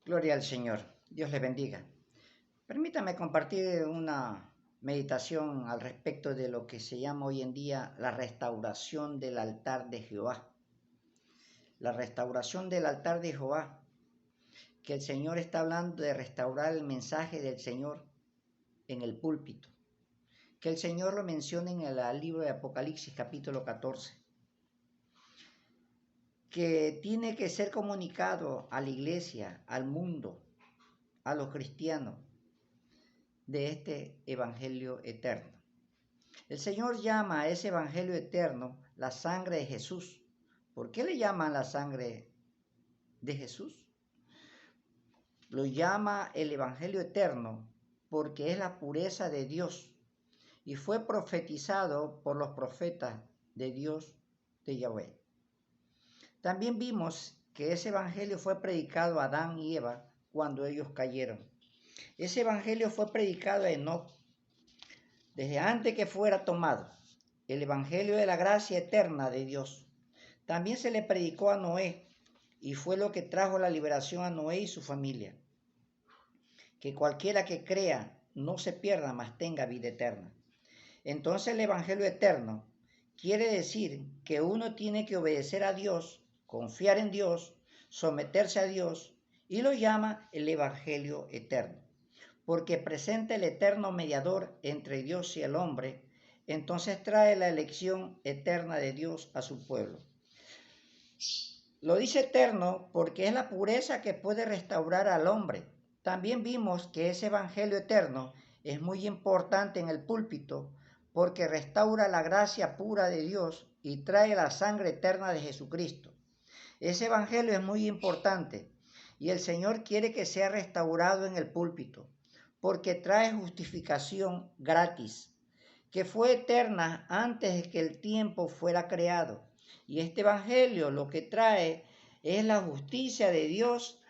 Gloria al Señor. Dios le bendiga. Permítame compartir una meditación al respecto de lo que se llama hoy en día la restauración del altar de Jehová. La restauración del altar de Jehová, que el Señor está hablando de restaurar el mensaje del Señor en el púlpito, que el Señor lo menciona en el libro de Apocalipsis capítulo 14, que tiene que ser comunicado a la iglesia, al mundo, a los cristianos, de este evangelio eterno. El Señor llama a ese evangelio eterno la sangre de Jesús. ¿Por qué le llaman la sangre de Jesús? Lo llama el evangelio eterno porque es la pureza de Dios y fue profetizado por los profetas de Dios, de Yahweh. También vimos que ese evangelio fue predicado a Adán y Eva cuando ellos cayeron. Ese evangelio fue predicado a Enoc desde antes que fuera tomado. El evangelio de la gracia eterna de Dios. También se le predicó a Noé y fue lo que trajo la liberación a Noé y su familia. Que cualquiera que crea no se pierda, mas tenga vida eterna. Entonces el evangelio eterno quiere decir que uno tiene que obedecer a Dios, confiar en Dios, someterse a Dios, y lo llama el evangelio eterno, porque presenta el eterno mediador entre Dios y el hombre. Entonces trae la elección eterna de Dios a su pueblo. Lo dice eterno porque es la pureza que puede restaurar al hombre. También vimos que ese evangelio eterno es muy importante en el púlpito porque restaura la gracia pura de Dios y trae la sangre eterna de Jesucristo. Ese evangelio es muy importante y el Señor quiere que sea restaurado en el púlpito porque trae justificación gratis, que fue eterna antes de que el tiempo fuera creado. Y este evangelio lo que trae es la justicia de Dios.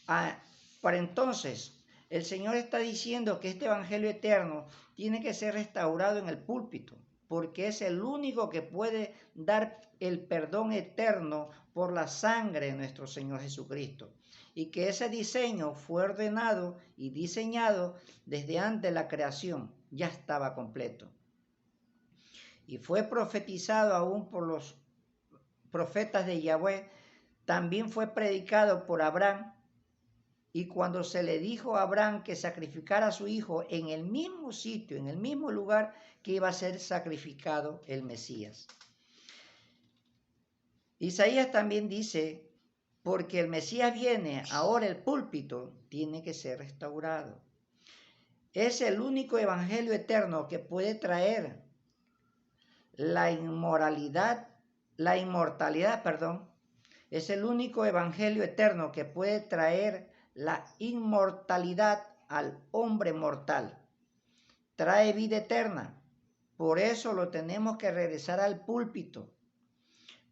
Para entonces, el Señor está diciendo que este evangelio eterno tiene que ser restaurado en el púlpito, porque es el único que puede dar el perdón eterno por la sangre de nuestro Señor Jesucristo. Y que ese diseño fue ordenado y diseñado desde antes de la creación, ya estaba completo. Y fue profetizado aún por los profetas de Yahweh, también fue predicado por Abraham. Y cuando se le dijo a Abraham que sacrificara a su hijo en el mismo sitio, en el mismo lugar que iba a ser sacrificado el Mesías. Isaías también dice, porque el Mesías viene, ahora el púlpito tiene que ser restaurado. Es el único evangelio eterno que puede traer la inmortalidad, es el único evangelio eterno que puede traer la inmortalidad al hombre mortal. Trae vida eterna. Por eso lo tenemos que regresar al púlpito,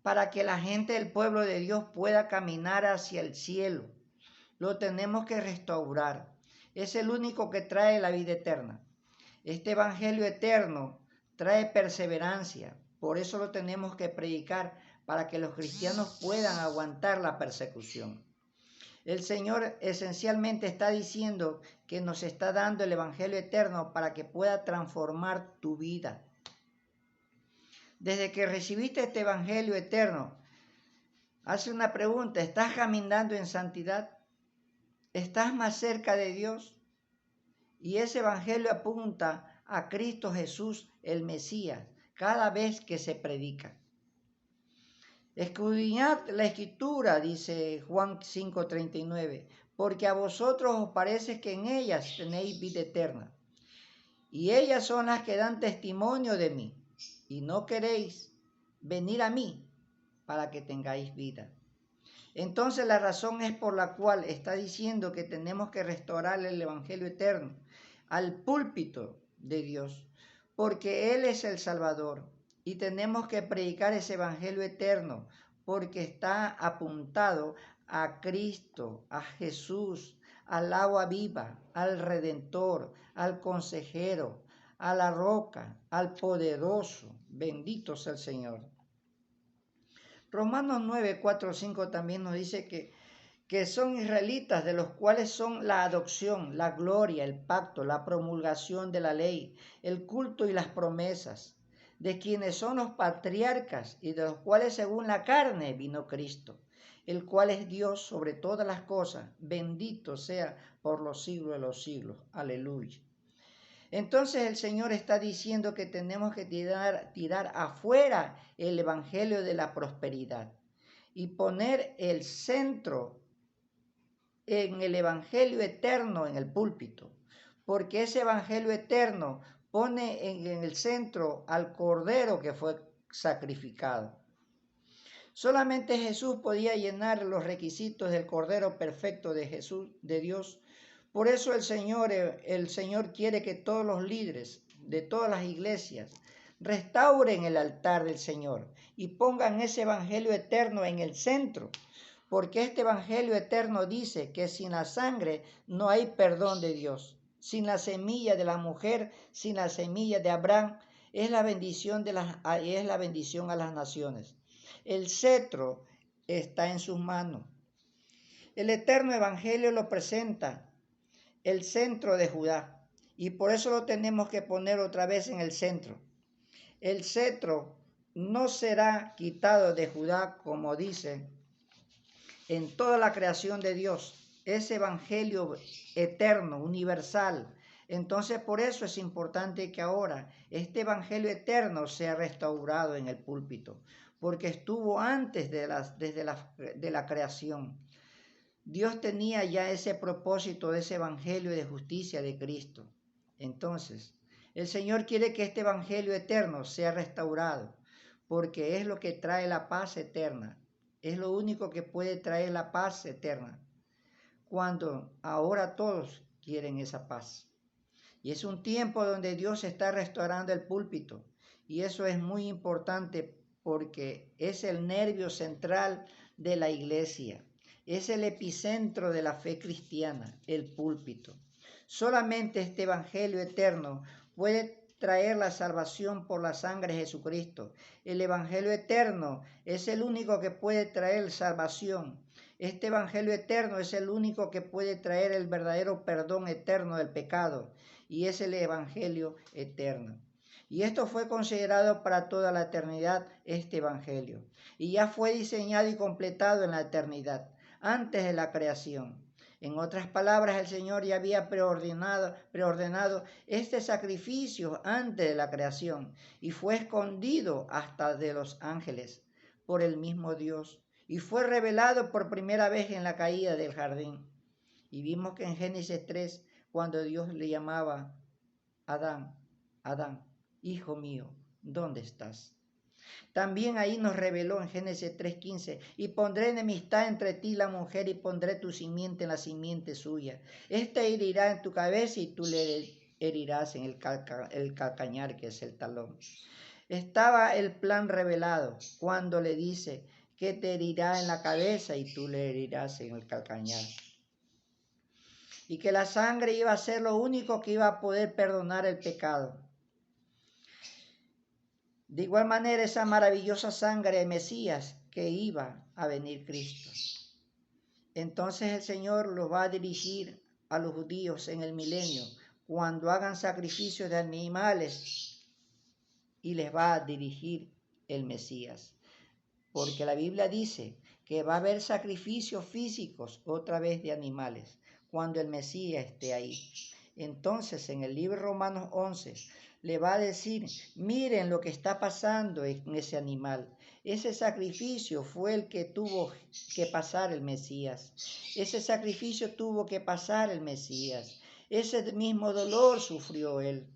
para que la gente del pueblo de Dios pueda caminar hacia el cielo. Lo tenemos que restaurar. Es el único que trae la vida eterna. Este evangelio eterno trae perseverancia. Por eso lo tenemos que predicar, para que los cristianos puedan aguantar la persecución. El Señor esencialmente está diciendo que nos está dando el evangelio eterno para que pueda transformar tu vida. Desde que recibiste este evangelio eterno, hace una pregunta: ¿estás caminando en santidad? ¿Estás más cerca de Dios? Y ese evangelio apunta a Cristo Jesús, el Mesías, cada vez que se predica. Escudriñad la Escritura, dice Juan 5:39, porque a vosotros os parece que en ellas tenéis vida eterna. Y ellas son las que dan testimonio de mí, y no queréis venir a mí para que tengáis vida. Entonces la razón es por la cual está diciendo que tenemos que restaurar el evangelio eterno al púlpito de Dios, porque Él es el Salvador y tenemos que predicar ese evangelio eterno porque está apuntado a Cristo, a Jesús, al agua viva, al Redentor, al Consejero, a la roca, al poderoso. Bendito sea el Señor. Romanos 9, 4, 5 también nos dice que son israelitas, de los cuales son la adopción, la gloria, el pacto, la promulgación de la ley, el culto y las promesas, de quienes son los patriarcas y de los cuales según la carne vino Cristo, el cual es Dios sobre todas las cosas, bendito sea por los siglos de los siglos. Aleluya. Entonces el Señor está diciendo que tenemos que tirar afuera el evangelio de la prosperidad y poner el centro en el evangelio eterno en el púlpito, porque ese evangelio eterno pone en el centro al cordero que fue sacrificado. Solamente Jesús podía llenar los requisitos del cordero perfecto de Jesús, de Dios. Por eso el Señor quiere que todos los líderes de todas las iglesias restauren el altar del Señor y pongan ese evangelio eterno en el centro, porque este evangelio eterno dice que sin la sangre no hay perdón de Dios. Sin la semilla de la mujer, sin la semilla de Abraham, es la bendición a las naciones. El cetro está en sus manos. El eterno evangelio lo presenta el centro de Judá, y por eso lo tenemos que poner otra vez en el centro. El cetro no será quitado de Judá, como dice en toda la creación de Dios, ese evangelio eterno, universal. Entonces por eso es importante que ahora este evangelio eterno sea restaurado en el púlpito, porque estuvo antes de la creación. Dios tenía ya ese propósito de ese evangelio de justicia de Cristo. Entonces, el Señor quiere que este evangelio eterno sea restaurado, porque es lo que trae la paz eterna. Es lo único que puede traer la paz eterna, cuando ahora todos quieren esa paz. Y es un tiempo donde Dios está restaurando el púlpito, y eso es muy importante porque es el nervio central de la iglesia. Es el epicentro de la fe cristiana, el púlpito. Solamente este evangelio eterno puede traer la salvación por la sangre de Jesucristo. El evangelio eterno es el único que puede traer salvación. Este evangelio eterno es el único que puede traer el verdadero perdón eterno del pecado, y es el evangelio eterno. Y esto fue considerado para toda la eternidad, este evangelio. Y ya fue diseñado y completado en la eternidad, antes de la creación. En otras palabras, el Señor ya había preordenado este sacrificio antes de la creación, y fue escondido hasta de los ángeles por el mismo Dios, y fue revelado por primera vez en la caída del jardín. Y vimos que en Génesis 3, cuando Dios le llamaba, Adán, Adán, hijo mío, ¿dónde estás? También ahí nos reveló en Génesis 3:15, y pondré enemistad entre ti y la mujer, y pondré tu simiente en la simiente suya. Este herirá en tu cabeza y tú le herirás en el calcañar, que es el talón. Estaba el plan revelado cuando le dice que te herirá en la cabeza y tú le herirás en el calcañar. Y que la sangre iba a ser lo único que iba a poder perdonar el pecado. De igual manera, esa maravillosa sangre de Mesías, que iba a venir Cristo. Entonces el Señor los va a dirigir a los judíos en el milenio, cuando hagan sacrificios de animales, y les va a dirigir el Mesías. Porque la Biblia dice que va a haber sacrificios físicos otra vez de animales, cuando el Mesías esté ahí. Entonces en el libro Romanos 11 le va a decir, miren lo que está pasando en ese animal. Ese sacrificio fue el que tuvo que pasar el Mesías. Ese sacrificio tuvo que pasar el Mesías. Ese mismo dolor sufrió él.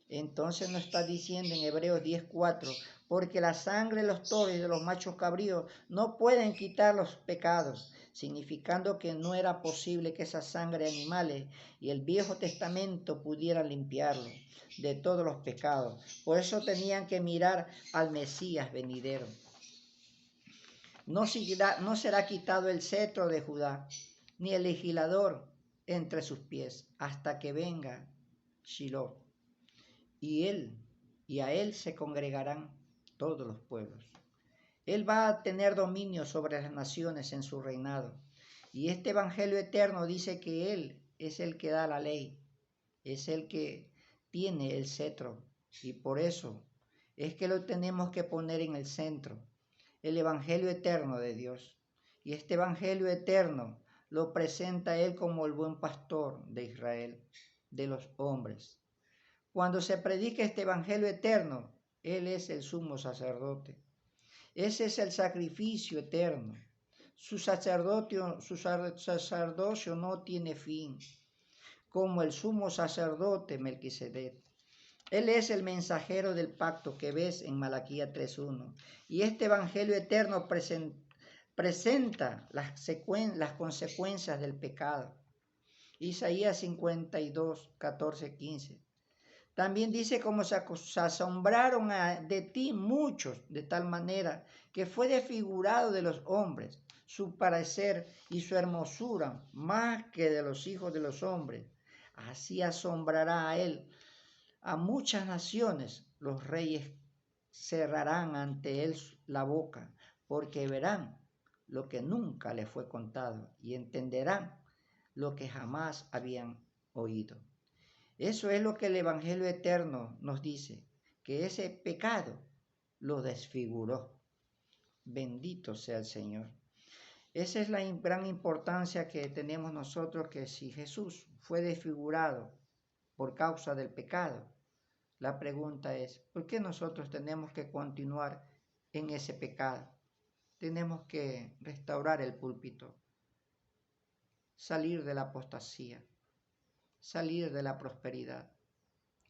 Entonces nos está diciendo en Hebreos 10:4, porque la sangre de los toros y de los machos cabríos no pueden quitar los pecados, significando que no era posible que esa sangre de animales y el Viejo Testamento pudieran limpiarlo de todos los pecados. Por eso tenían que mirar al Mesías venidero. No será quitado el cetro de Judá, ni el legislador entre sus pies, hasta que venga Shiloh. Y a él se congregarán todos los pueblos. Él va a tener dominio sobre las naciones en su reinado. Y este Evangelio eterno dice que Él es el que da la ley, es el que tiene el cetro. Y por eso es que lo tenemos que poner en el centro, el Evangelio eterno de Dios. Y este Evangelio eterno lo presenta Él como el buen pastor de Israel, de los hombres. Cuando se predica este Evangelio eterno, Él es el sumo sacerdote. Ese es el sacrificio eterno. Su sacerdocio no tiene fin, como el sumo sacerdote Melquisedec. Él es el mensajero del pacto que ves en Malaquías 3:1. Y este Evangelio eterno presenta las consecuencias del pecado. Isaías 52, 14, 15. También dice como se asombraron de ti muchos, de tal manera que fue desfigurado de los hombres su parecer y su hermosura más que de los hijos de los hombres. Así asombrará a él a muchas naciones. Los reyes cerrarán ante él la boca, porque verán lo que nunca les fue contado y entenderán lo que jamás habían oído. Eso es lo que el Evangelio eterno nos dice, que ese pecado lo desfiguró. Bendito sea el Señor. Esa es la gran importancia que tenemos nosotros, que si Jesús fue desfigurado por causa del pecado, la pregunta es, ¿por qué nosotros tenemos que continuar en ese pecado? Tenemos que restaurar el púlpito, salir de la apostasía, salir de la prosperidad,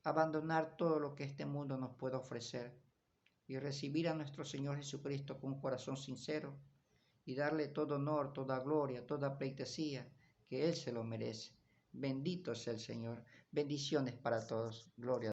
abandonar todo lo que este mundo nos puede ofrecer y recibir a nuestro Señor Jesucristo con un corazón sincero y darle todo honor, toda gloria, toda pleitesía, que Él se lo merece. Bendito sea el Señor. Bendiciones para todos. Gloria a Dios.